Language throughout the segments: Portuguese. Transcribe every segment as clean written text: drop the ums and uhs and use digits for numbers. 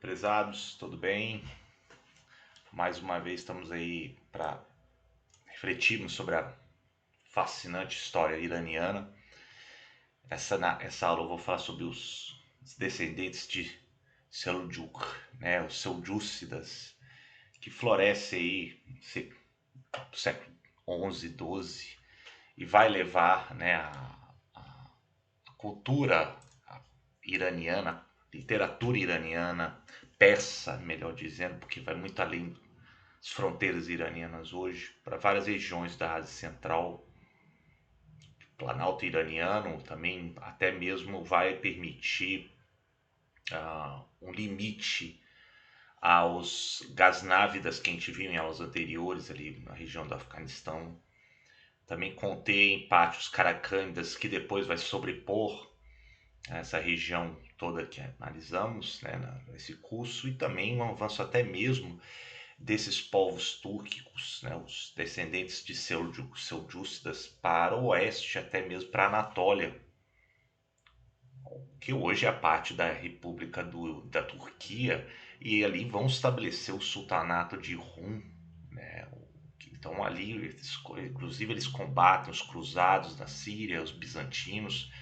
Prezados, tudo bem? Mais uma vez estamos aí para refletirmos sobre a fascinante história iraniana. Essa aula eu vou falar sobre os descendentes de Seljuk, né, os Seljúcidas, que floresce aí no século XI, XII e vai levar, né, a cultura iraniana, literatura iraniana, persa, melhor dizendo, porque vai muito além das fronteiras iranianas hoje, para várias regiões da Ásia Central. O Planalto iraniano também até mesmo vai permitir um limite aos Gaznávidas que a gente viu em aulas anteriores ali na região do Afeganistão. Também contém pátios Caracândidas que depois vai sobrepor essa região toda que analisamos, né, nesse curso, e também um avanço até mesmo desses povos túrquicos, né, os descendentes de Seljúcidas, para o oeste, até mesmo para a Anatólia, que hoje é parte da República da Turquia, e ali vão estabelecer o sultanato de Rum, né? Então ali, inclusive, eles combatem os cruzados na Síria, os bizantinos,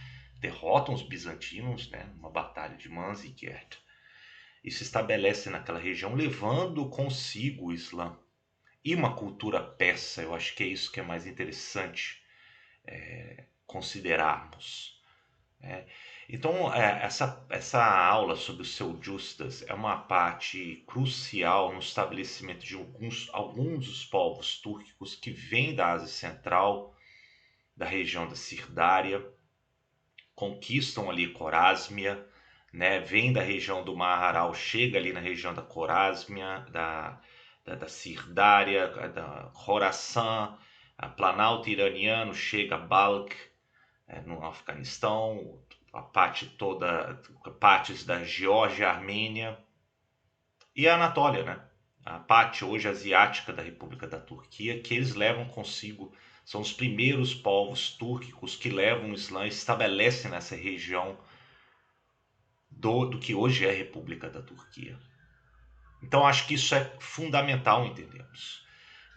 derrotam os bizantinos, né, numa batalha de Manzikert, e se estabelece naquela região, levando consigo o Islã e uma cultura persa. Eu acho que é isso que é mais interessante considerarmos, né? Então, essa aula sobre o Seljúcidas é uma parte crucial no estabelecimento de alguns dos povos túrquicos que vêm da Ásia Central, da região da Sirdária, conquistam ali Corásmia, né? Vem da região do Mar Aral, chega ali na região da Corásmia, da Sirdária, da Khorasan, a Planalto iraniano, chega a Balkh, no Afeganistão, a parte toda, partes da Geórgia, Armênia e a Anatólia, né? A parte hoje asiática da República da Turquia, que eles levam consigo, são os primeiros povos túrquicos que levam o Islã e estabelecem nessa região do que hoje é a República da Turquia. Então acho que isso é fundamental entendermos,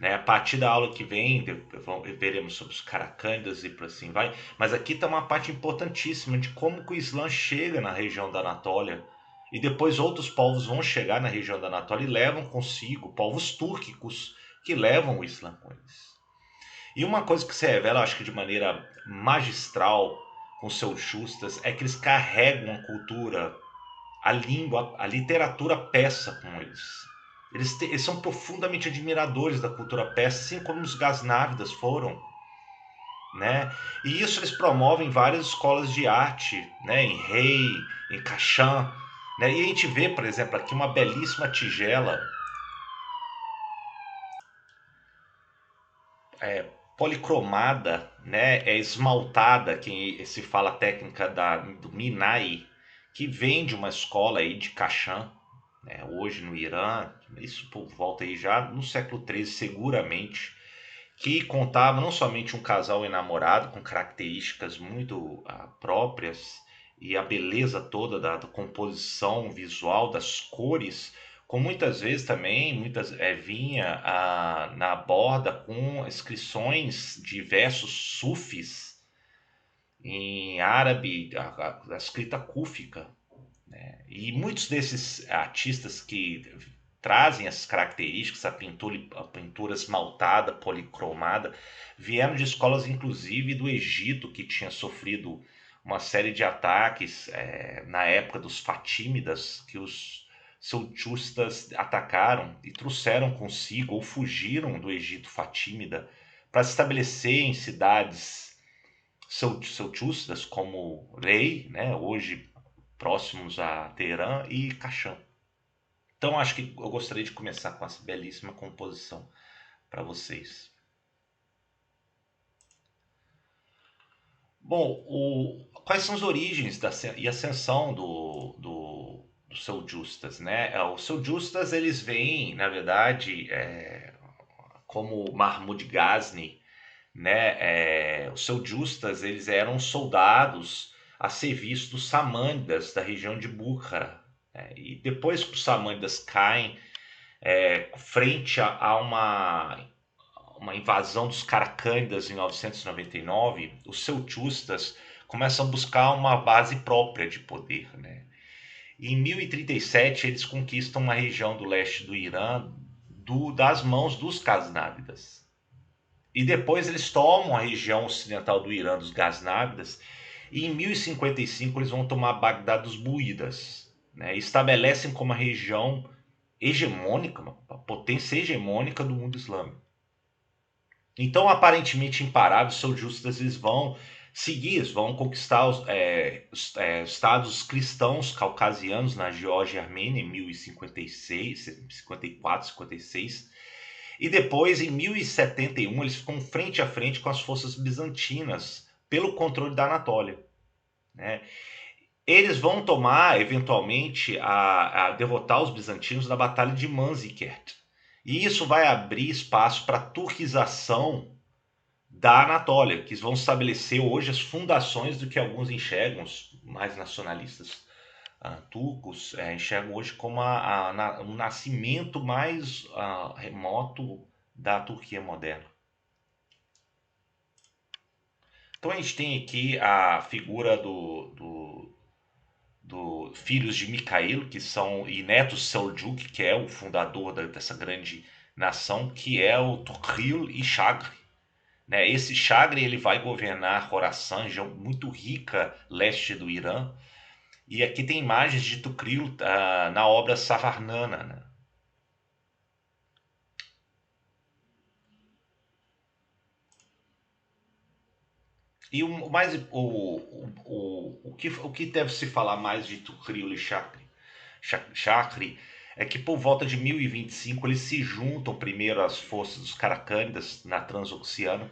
né? A partir da aula que vem, veremos sobre os Caracândidas e por assim vai, mas aqui está uma parte importantíssima de como que o Islã chega na região da Anatólia, e depois outros povos vão chegar na região da Anatólia e levam consigo, povos túrquicos que levam o Islã com eles. E uma coisa que se revela, acho que de maneira magistral com seus justas, é que eles carregam a cultura, a língua, a literatura persa com eles. Eles são profundamente admiradores da cultura persa, assim como os Gaznávidas foram, né? E isso eles promovem em várias escolas de arte, né? Em Rei, em Kashan, né? E a gente vê, por exemplo, aqui uma belíssima tigela policromada, né? É esmaltada, que se fala a técnica do Minai, que vem de uma escola aí de Kashan, né? Hoje no Irã, isso por volta aí já no século XIII seguramente, que contava não somente um casal enamorado com características muito próprias, e a beleza toda da composição visual, das cores, como muitas vezes também vinha na borda com inscrições de versos sufis em árabe, a escrita cúfica, né? E muitos desses artistas que trazem essas características, a pintura esmaltada, policromada, vieram de escolas inclusive do Egito, que tinha sofrido uma série de ataques na época dos Fatímidas, que os Selçukistas atacaram e trouxeram consigo ou fugiram do Egito Fatímida para se estabelecer em cidades Selçukistas como Rei, né, hoje próximos a Teherã, e Kashan. Então acho que eu gostaria de começar com essa belíssima composição para vocês. Bom, quais são as origens e ascensão do Seljúcidas, né? Os Seljúcidas, eles vêm, na verdade, como Mahmud Ghazni, né? Os Seljúcidas, eles eram soldados a serviço dos Samânidas da região de Bukhara, E depois que os samânidas caem, frente a uma invasão dos Caracândidas em 999, os Seljúcidas começam a buscar uma base própria de poder, né? E em 1037 eles conquistam uma região do leste do Irã das mãos dos Gaznavidas. E depois eles tomam a região ocidental do Irã dos Gaznavidas e em 1055 eles vão tomar Bagdá dos Buídas, né? E estabelecem como a região hegemônica, uma potência hegemônica do mundo islâmico. Então, aparentemente imparáveis, os seljúcidas eles vão seguir, eles vão conquistar os estados cristãos caucasianos na Geórgia e Armênia em 1056, 54, 56. E depois, em 1071, eles ficam frente a frente com as forças bizantinas pelo controle da Anatólia, né? Eles vão tomar, eventualmente, a derrotar os bizantinos na Batalha de Manzikert. E isso vai abrir espaço para a turquização da Anatólia, que vão estabelecer hoje as fundações do que alguns enxergam, os mais nacionalistas turcos, enxergam hoje como um nascimento mais remoto da Turquia moderna. Então a gente tem aqui a figura do filhos de Mikhail, que são e netos Seljuk, que é o fundador dessa grande nação, que é o Tukril e Chagre, né? Esse Chagre ele vai governar Khorasan, região muito rica leste do Irã. E aqui tem imagens de Tukril na obra Savarnana, né? E o que deve se falar mais de Tukril e Chakri é que por volta de 1025 eles se juntam primeiro às forças dos Caracândidas na Transoxiana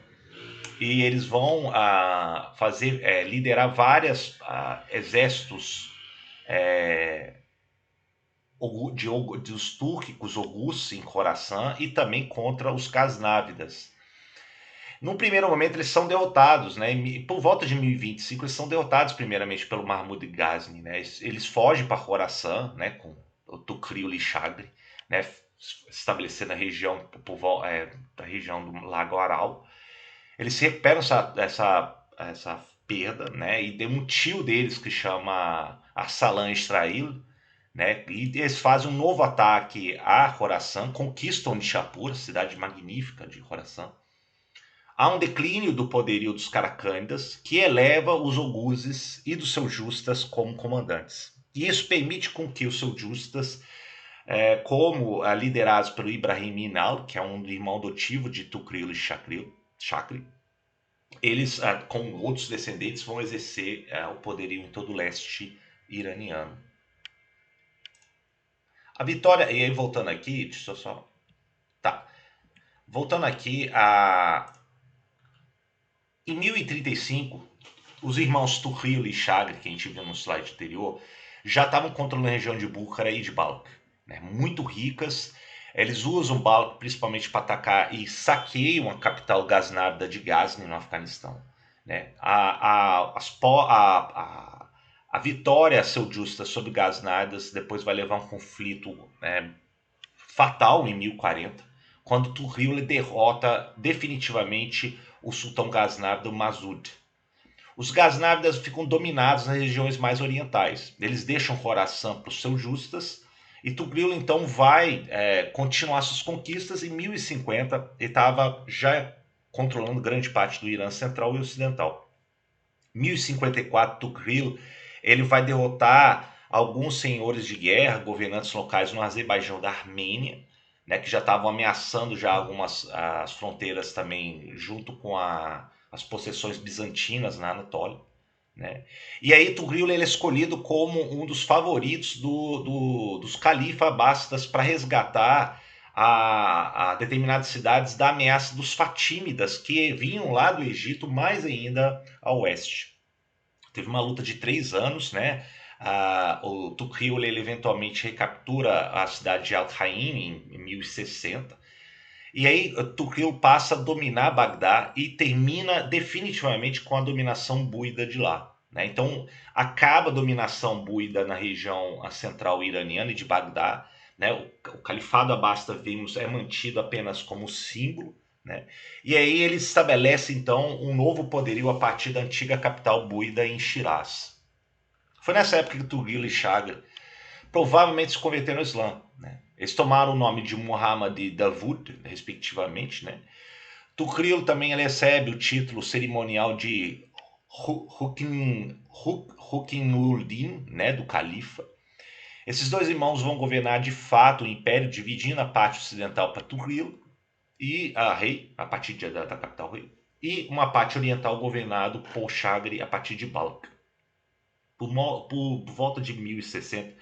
e eles vão liderar vários exércitos dos túrquicos Oghuz em Khorasan e também contra os Gaznavidas. No primeiro momento eles são derrotados, né? E por volta de 1025 eles são derrotados primeiramente pelo Mahmud Ghazni, né? Eles fogem para Khorasan, né? Com o Tukril e Chagre, né? Estabelecendo a região da região do Lago Aral. Eles se recuperam essa perda, né? E tem um tio deles que chama Arsalan Israel, né? E eles fazem um novo ataque a Khorasan, conquistam Nishapur, cidade magnífica de Khorasan. Há um declínio do poderio dos Caracândidas, que eleva os Oguzes e dos Seljúcidas como comandantes. E isso permite com que os Seljúcidas, como liderados pelo Ibrahim Inal, que é um irmão adotivo de Tukril e Chakri, eles, com outros descendentes, vão exercer o poderio em todo o leste iraniano. A vitória, e aí voltando aqui, deixa eu só. Tá. Voltando aqui, em 1035, os irmãos Tukril e Chagre, que a gente viu no slide anterior, já estavam controlando a região de Búkhara e de Balkh, né? Muito ricas. Eles usam Balkh principalmente para atacar e saqueiam a capital gaznávida de Ghazni, no Afeganistão, né? A vitória seljusta sobre Gaznávidas depois vai levar a um conflito fatal em 1040, quando Tukril derrota definitivamente o sultão Gaznávida Masud. Os Gaznávidas ficam dominados nas regiões mais orientais. Eles deixam Khorasan para os seljúcidas e Tukril então vai continuar suas conquistas. Em 1050 ele estava já controlando grande parte do Irã central e ocidental. Em 1054 Tukril ele vai derrotar alguns senhores de guerra, governantes locais no Azerbaijão da Armênia, né, que já estavam ameaçando já algumas as fronteiras também junto com as possessões bizantinas na Anatólia, né? E aí Tukril ele é escolhido como um dos favoritos dos califas abássidas para resgatar a determinadas cidades da ameaça dos fatímidas que vinham lá do Egito, mais ainda ao oeste. Teve uma luta de 3 anos, né? O Tukril ele eventualmente recaptura a cidade de Al-Hain em 1060. E aí Tukril passa a dominar Bagdá e termina definitivamente com a dominação buida de lá. né? Então, acaba a dominação buida na região central iraniana e de Bagdá, né? O califado abássida, vimos, é mantido apenas como símbolo, né? E aí ele estabelece, então, um novo poderio a partir da antiga capital buida em Shiraz. Foi nessa época que Tughril e Shah provavelmente se converteram ao Islã, né? Eles tomaram o nome de Muhammad e Davud, respectivamente, né? Tughril também recebe o título cerimonial de Ruknuddin, né, do califa. Esses dois irmãos vão governar de fato o império, dividindo a parte ocidental para Tughril e a rei, a partir da capital rei, e uma parte oriental governado por Chagri a partir de Balkh. Por volta de 1060,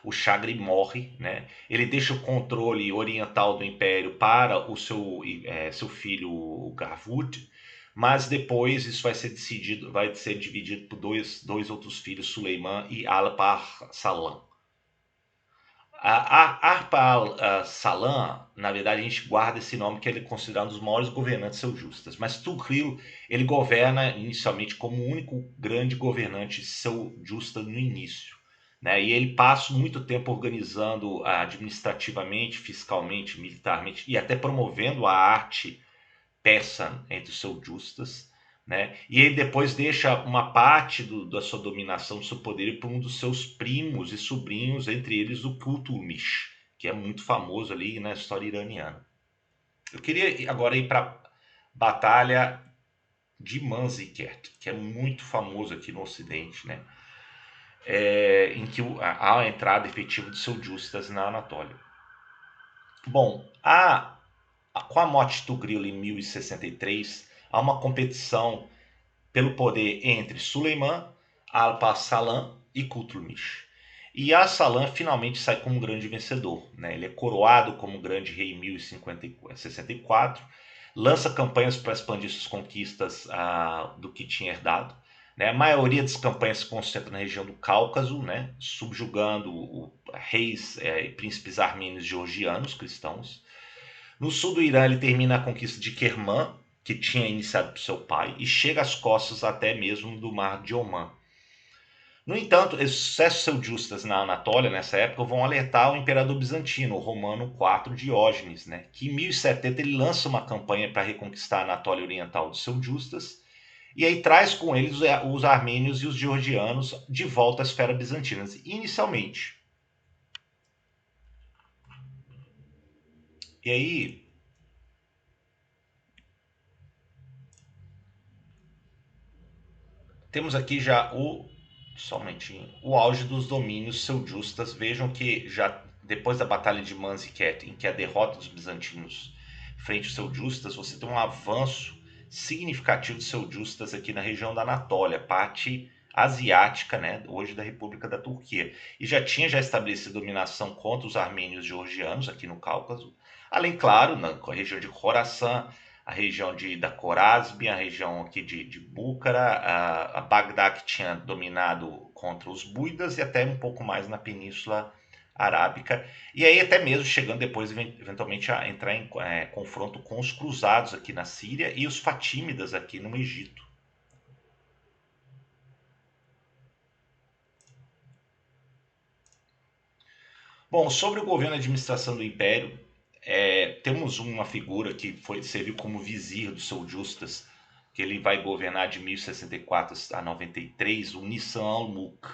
o Chagri morre, né? Ele deixa o controle oriental do império para o seu filho Garvud, mas depois isso vai ser dividido por dois outros filhos, Suleiman e Alp-ar-Salam. A Arpa-al-Salam, na verdade, a gente guarda esse nome que ele é considerado um dos maiores governantes seljúcidas. Mas Tughril, ele governa inicialmente como o único grande governante seljúcida no início, né? E ele passa muito tempo organizando administrativamente, fiscalmente, militarmente e até promovendo a arte persa entre os seljúcidas, né? E ele depois deixa uma parte da sua dominação, do seu poder, para um dos seus primos e sobrinhos, entre eles o Kulturmish, que é muito famoso ali na história iraniana. Eu queria agora ir para a Batalha de Manzikert, que é muito famoso aqui no Ocidente, né? Em que há a entrada efetiva de seljúcidas na Anatólia. Bom, com a morte de Tughril em 1063, há uma competição pelo poder entre Suleiman, Alp-Salam e Kulturmish. E As-Salam finalmente sai como um grande vencedor, né? Ele é coroado como grande rei em 1064, lança campanhas para expandir suas conquistas do que tinha herdado. Né? A maioria das campanhas se concentra na região do Cáucaso, né? Subjugando reis e príncipes armênios georgianos cristãos. No sul do Irã, ele termina a conquista de Kerman, que tinha iniciado por seu pai, e chega às costas até mesmo do mar de Omã. No entanto, os sucessos seljúcidas na Anatólia, nessa época, vão alertar o imperador bizantino, o romano IV Diógenes, né, que em 1070 ele lança uma campanha para reconquistar a Anatólia Oriental dos seljúcidas, e aí traz com eles os armênios e os georgianos de volta à esfera bizantina, inicialmente. E aí, temos aqui já somente o auge dos domínios seljúcidas. Vejam que já depois da Batalha de Manzikert, em que a derrota dos bizantinos frente aos seljúcidas, você tem um avanço significativo dos seljúcidas aqui na região da Anatólia, parte asiática, né, hoje da República da Turquia. E já estabelecido dominação contra os armênios georgianos aqui no Cáucaso, além, claro, na região de Khorasan, a região da Corazbi, a região aqui de Búcara, a Bagdá, que tinha dominado contra os buidas, e até um pouco mais na Península Arábica, e aí até mesmo chegando depois eventualmente a entrar em confronto com os cruzados aqui na Síria e os fatímidas aqui no Egito. Bom, sobre o governo e administração do Império, temos uma figura que serviu como vizir dos seljúcidas, que ele vai governar de 1064 a 93, o Nisan al-Mulk,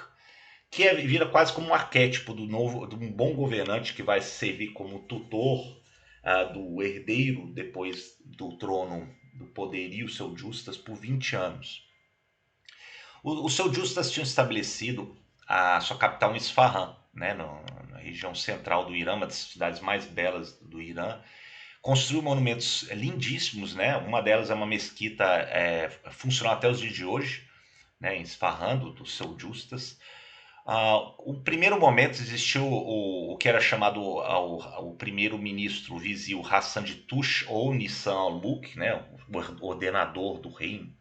que vira quase como um arquétipo de um bom governante que vai servir como tutor do herdeiro depois do trono do poderio seljúcidas por 20 anos. Os seljúcidas tinham estabelecido a sua capital em Isfahan, né, na região central do Irã, uma das cidades mais belas do Irã. Construiu monumentos lindíssimos, né? Uma delas é uma mesquita funcional até os dias de hoje, né, em Isfahan, dos seljúcidas. O primeiro momento existiu o que era chamado o primeiro-ministro vizir Hassan de Tush, ou Nisan al-Mulk, né, o ordenador do reino.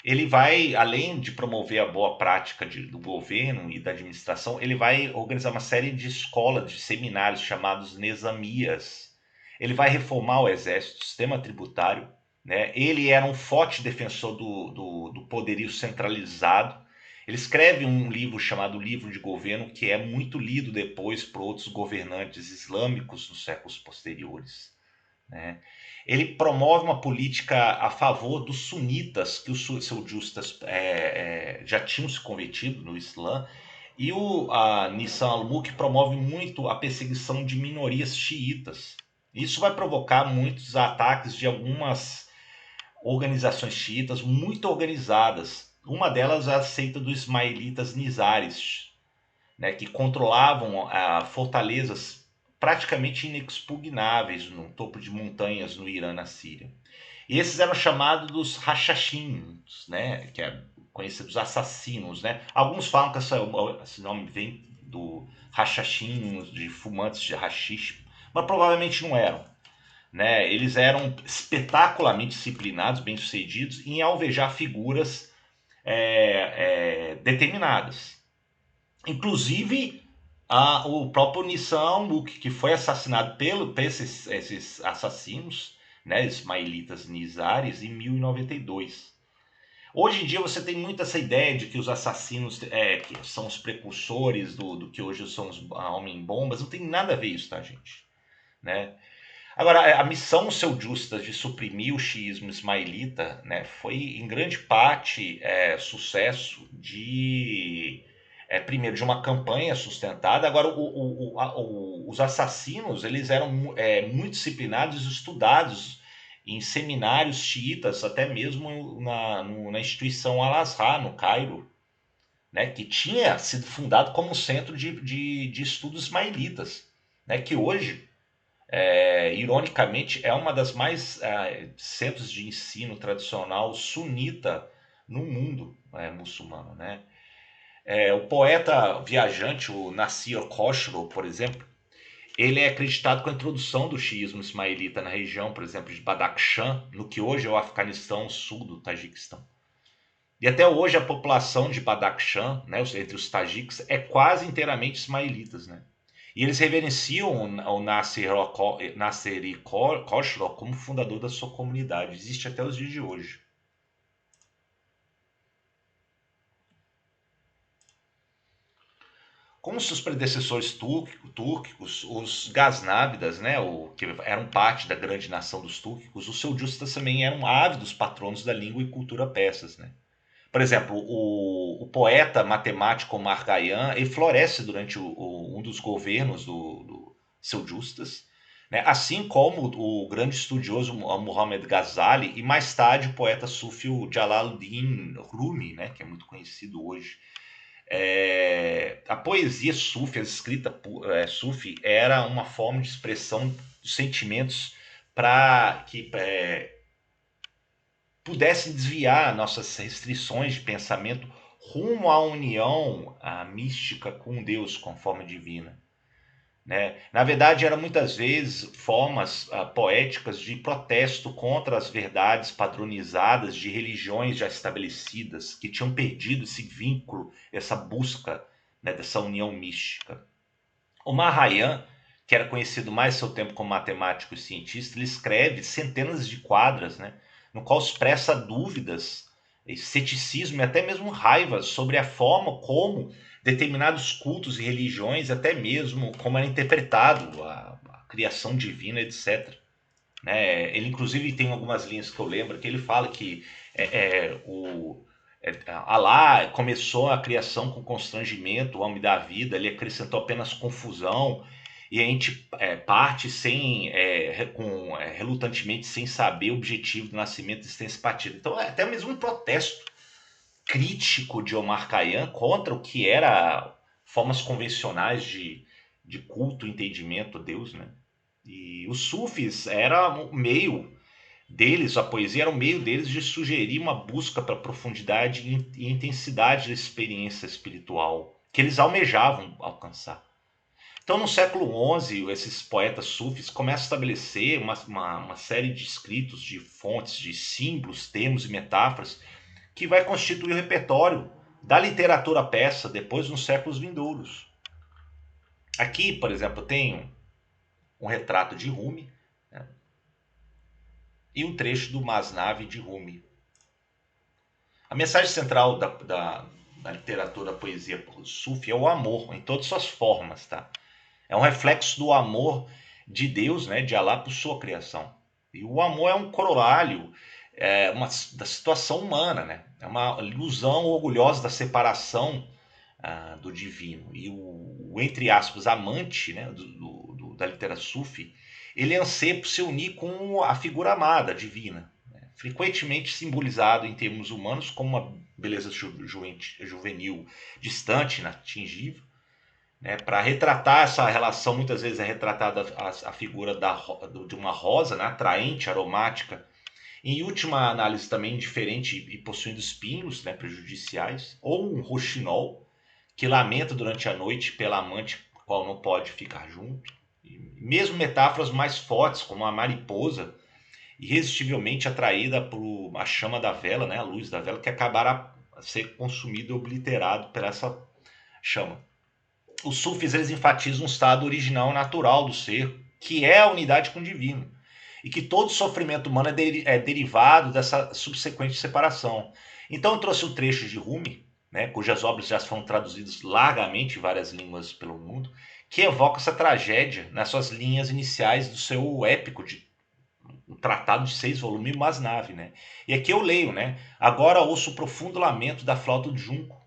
Ele vai, além de promover a boa prática do governo e da administração, ele vai organizar uma série de escolas, de seminários chamados Nezamias. Ele vai reformar o exército, o sistema tributário, né? Ele era um forte defensor do poderio centralizado, Ele escreve um livro chamado Livro de Governo, que é muito lido depois por outros governantes islâmicos nos séculos posteriores, né? Ele promove uma política a favor dos sunitas, que os seljúcidas já tinham se convertido no Islã, e a Nissan al-Mulk promove muito a perseguição de minorias xiitas. Isso vai provocar muitos ataques de algumas organizações xiitas muito organizadas. Uma delas é a seita dos ismaelitas nizaris, né, que controlavam fortalezas praticamente inexpugnáveis no topo de montanhas no Irã, na Síria. E esses eram chamados dos Hashashinos, né, que é conhecidos assassinos, né? Alguns falam que esse nome vem do Hashashinos, de fumantes de hashish, mas provavelmente não eram, né? Eles eram espetacularmente disciplinados, bem-sucedidos em alvejar figuras determinadas. Inclusive o próprio Nissan al-Mulk, que foi assassinado por esses assassinos, né, ismaelitas nizaris, em 1092. Hoje em dia você tem muito essa ideia de que os assassinos que são os precursores do que hoje são os homem-bombas. Não tem nada a ver isso, tá, gente? Né? Agora, a missão seljúcida de suprimir o xiismo ismaelita, né, foi em grande parte sucesso primeiro de uma campanha sustentada. Agora, os assassinos eles eram muito disciplinados e estudados em seminários xiitas, até mesmo na instituição Al-Azhar, no Cairo, né, que tinha sido fundado como centro de estudos ismaelitas, né, que hoje ironicamente, é uma das mais centros de ensino tradicional sunita no mundo muçulmano, né? O poeta viajante, o Nasir Khosrow, por exemplo, ele é acreditado com a introdução do xiismo ismaelita na região, por exemplo, de Badakhshan, no que hoje é o Afeganistão, sul do Tajiquistão. E até hoje a população de Badakhshan, né, entre os tajiques, é quase inteiramente ismaelitas, né? E eles reverenciam o Nasseri Khosrow como fundador da sua comunidade. Existe até os dias de hoje. Como seus predecessores túrquicos, os Gaznavidas, né, que eram parte da grande nação dos túrquicos, os seljúcidas também eram ávidos patronos da língua e cultura persas, né? Por exemplo, o poeta matemático Omar Khayyam, ele floresce durante um dos governos do seljúcidas, né? Assim como o grande estudioso Muhammad Ghazali e mais tarde o poeta sufi Jalaluddin Rumi, né? Que é muito conhecido hoje. A poesia sufi, a escrita sufi, era uma forma de expressão dos sentimentos para que pudesse desviar nossas restrições de pensamento rumo à união mística com Deus, com a forma divina, né? Na verdade, eram muitas vezes formas poéticas de protesto contra as verdades padronizadas de religiões já estabelecidas, que tinham perdido esse vínculo, essa busca, né, dessa união mística. O Mahayana, que era conhecido mais no seu tempo como matemático e cientista, ele escreve centenas de quadras, né, no qual expressa dúvidas, ceticismo e até mesmo raiva sobre a forma como determinados cultos e religiões, até mesmo como era interpretado a criação divina, etc. Né? Ele inclusive tem algumas linhas que eu lembro que ele fala que Alá começou a criação com constrangimento, o homem da vida, ele acrescentou apenas confusão, e a gente parte relutantemente, sem saber o objetivo do nascimento desse partido. Então, até mesmo um protesto crítico de Omar Khayyam contra o que era formas convencionais de culto, entendimento a Deus, né? E os sufis era um meio deles, a poesia era um meio deles de sugerir uma busca para profundidade e intensidade da experiência espiritual que eles almejavam alcançar. Então, no século XI, esses poetas sufis começam a estabelecer uma série de escritos, de fontes, de símbolos, termos e metáforas que vai constituir o repertório da literatura persa depois nos séculos vindouros. Aqui, por exemplo, tem um retrato de Rumi, né, e um trecho do Masnavi de Rumi. A mensagem central da literatura, da poesia sufi é o amor, em todas suas formas, tá? É um reflexo do amor de Deus, né, de Alá por sua criação. E o amor é um corolário da situação humana, né? É uma ilusão orgulhosa da separação do divino. E o, entre aspas, amante, né, da literatura sufi, ele anseia por se unir com a figura amada, divina, né? Frequentemente simbolizado em termos humanos como uma beleza juvenil distante, inatingível, né? Para retratar essa relação, muitas vezes é retratada a figura de uma rosa, né, atraente, aromática, em última análise também indiferente e possuindo espinhos, né, prejudiciais, ou um roxinol, que lamenta durante a noite pela amante com a qual não pode ficar junto. E mesmo metáforas mais fortes, como a mariposa, irresistivelmente atraída por a chama da vela, né, a luz da vela, que acabará a ser consumido e obliterado por essa chama. Os sufis eles enfatizam um estado original natural do ser, que é a unidade com o divino, e que todo sofrimento humano é derivado dessa subsequente separação. Então eu trouxe um trecho de Rumi, né, cujas obras já foram traduzidas largamente em várias línguas pelo mundo, que evoca essa tragédia nas suas linhas iniciais do seu épico de um tratado de 6 volumes, Masnavi, né? E aqui eu leio, né? Agora ouço o profundo lamento da flauta de junco.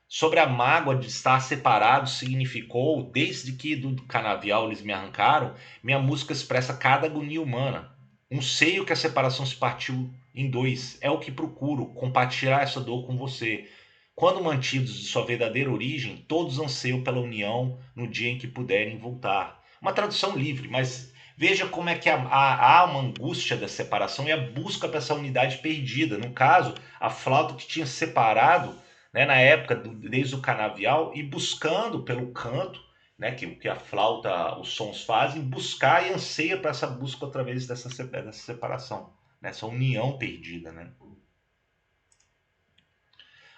Sobre a mágoa de estar separado significou, desde que do canavial eles me arrancaram, minha música expressa cada agonia humana. Um seio que a separação se partiu em dois. É o que procuro, compartilhar essa dor com você. Quando mantidos de sua verdadeira origem, todos anseiam pela união no dia em que puderem voltar. Uma tradução livre, mas veja como é que há uma angústia da separação e a busca para essa unidade perdida. No caso, a flauta que tinha separado, né, na época, desde o canavial, e buscando pelo canto, né, que a flauta, os sons fazem, buscar e anseia para essa busca através dessa separação, nessa união perdida. Né?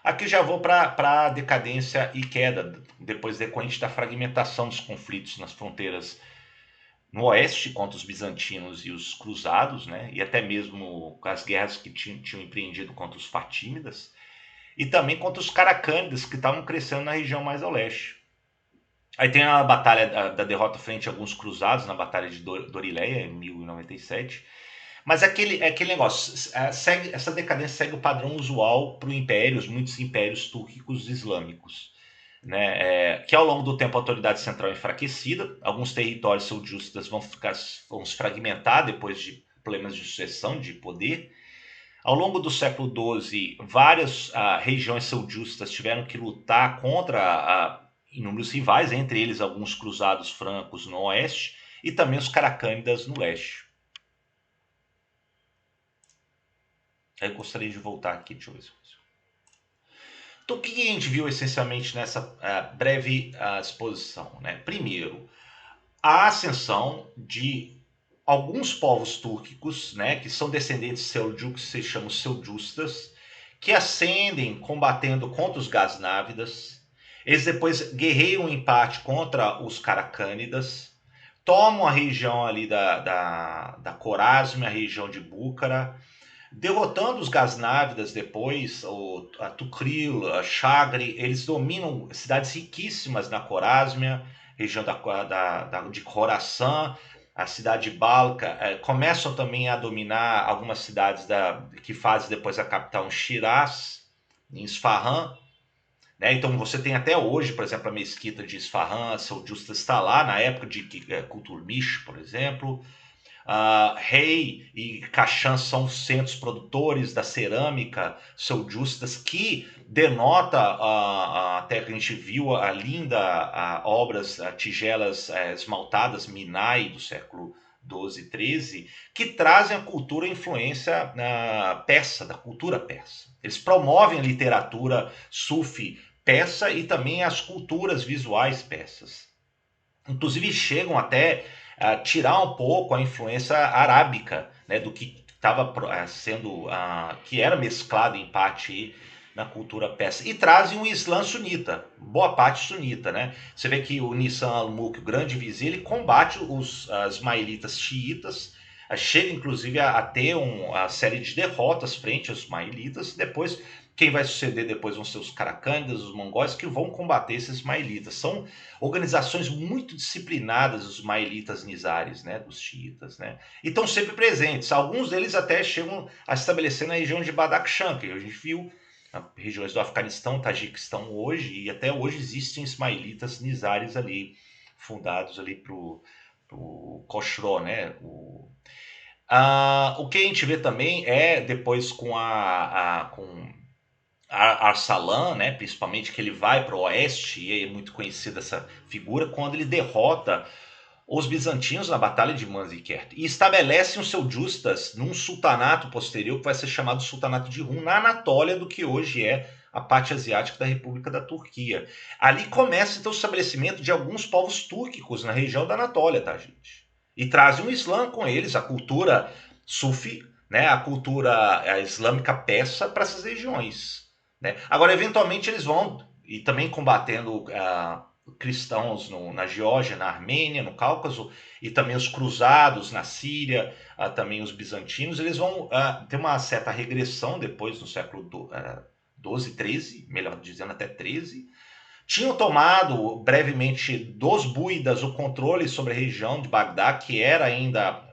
Aqui já vou para a decadência e queda, depois decorrente da fragmentação dos conflitos nas fronteiras no oeste contra os bizantinos e os cruzados, né, e até mesmo as guerras que tinham empreendido contra os fatímidas, e também contra os caracânidas que estavam crescendo na região mais ao leste. Aí tem a batalha da derrota frente a alguns cruzados na batalha de Dorileia em 1097. Mas é aquele negócio, essa decadência segue o padrão usual para os muitos impérios túrquicos islâmicos. Né, que ao longo do tempo a autoridade central é enfraquecida, alguns territórios seljúcidas vão se fragmentar depois de problemas de sucessão de poder. Ao longo do século XII, várias regiões seljúcidas tiveram que lutar contra inúmeros rivais, entre eles alguns cruzados francos no oeste e também os caracânidas no leste. Eu gostaria de voltar aqui, deixa eu ver se eu... Então, o que a gente viu essencialmente nessa breve exposição? Né? Primeiro, a ascensão de alguns povos túrquicos, né, que são descendentes de seljuks, se chamam seljustas, que ascendem combatendo contra os gaznavidas. Eles depois guerreiam em parte contra os caracânidas, tomam a região ali da Corásmia, a região de Búcara, derrotando os gaznavidas depois, a Tukril, a Chagre. Eles dominam cidades riquíssimas na Corásmia, região de Khorasan, a cidade de Balca, começam também a dominar algumas cidades que fazem depois a capital em Shiraz, em Isfahan. Né? Então você tem até hoje, por exemplo, a mesquita de Isfahan, Seljusta está lá, na época de Kuturmish, por exemplo. Rei e Kashan são centros produtores da cerâmica seljustas, que denota até que a gente viu a linda obras, tigelas esmaltadas Minai do século 12 e 13, que trazem a cultura e influência persa, da cultura persa. Eles promovem a literatura sufi persa e também as culturas visuais persas. Inclusive chegam até a tirar um pouco a influência arábica, né, do que estava sendo, que era mesclado em parte na cultura persa, e trazem um Islã sunita, boa parte sunita, né? Você vê que o Nissan al-Mulk, o grande vizir, ele combate os ismaelitas xiitas, chega inclusive a ter uma série de derrotas frente aos ismaelitas, depois Quem vai suceder depois vão ser os Caracândidas, os mongóis, que vão combater esses ismaelitas. São organizações muito disciplinadas, os ismaelitas nizares, né, dos xiitas, né? E estão sempre presentes. Alguns deles até chegam a estabelecer na região de Badakhshan, que a gente viu, regiões do Afeganistão, Tajiquistão hoje, e até hoje existem ismaelitas nizares ali, fundados ali pro Khosrow, né? O que a gente vê também é depois com Arsalan, né, principalmente que ele vai para o oeste, e é muito conhecida essa figura, quando ele derrota os bizantinos na Batalha de Manzikert e estabelece o seu justas num sultanato posterior que vai ser chamado Sultanato de Rum, na Anatólia, do que hoje é a parte asiática da República da Turquia. Ali começa então o estabelecimento de alguns povos túrquicos na região da Anatólia, tá, gente? E trazem o Islã com eles, a cultura sufi, né, a cultura islâmica persa para essas regiões. Né? Agora, eventualmente, eles vão, e também combatendo cristãos na Geórgia, na Armênia, no Cáucaso, e também os cruzados na Síria, também os bizantinos, eles vão ter uma certa regressão depois, no século XII, XIII, melhor dizendo, até XIII. Tinham tomado brevemente dos búidas o controle sobre a região de Bagdá, que era ainda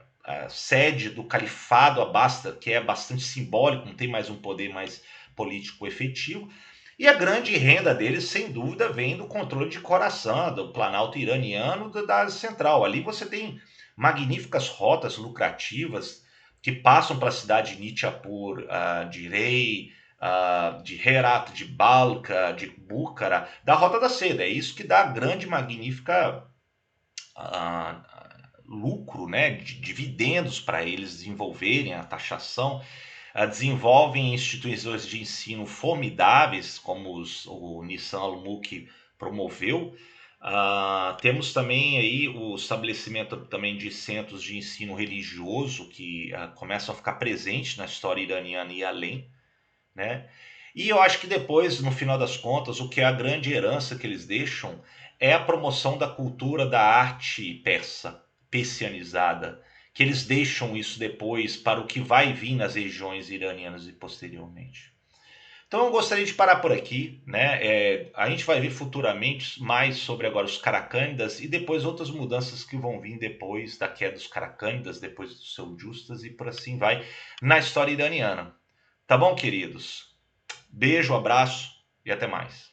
sede do califado abasta, que é bastante simbólico, não tem mais um poder mais político efetivo. E a grande renda deles, sem dúvida, vem do controle de Khorasan, do Planalto iraniano, da Ásia Central. Ali você tem magníficas rotas lucrativas que passam para a cidade de Nishapur, de Rei, de Herat, de Balkha, de Búcara, da Rota da Seda. É isso que dá grande, magnífica lucro, né, de dividendos para eles desenvolverem a taxação. Desenvolvem instituições de ensino formidáveis, como o Nissan Al-Mulk promoveu. Temos também aí o estabelecimento também de centros de ensino religioso que começam a ficar presentes na história iraniana e além, né? E eu acho que depois, no final das contas, o que é a grande herança que eles deixam é a promoção da cultura da arte persa, persianizada, que eles deixam isso depois para o que vai vir nas regiões iranianas e posteriormente. Então eu gostaria de parar por aqui, né? A gente vai ver futuramente mais sobre agora os Caracânidas e depois outras mudanças que vão vir depois da queda dos Caracânidas, depois dos Seljúcidas e por assim vai na história iraniana. Tá bom, queridos? Beijo, abraço e até mais.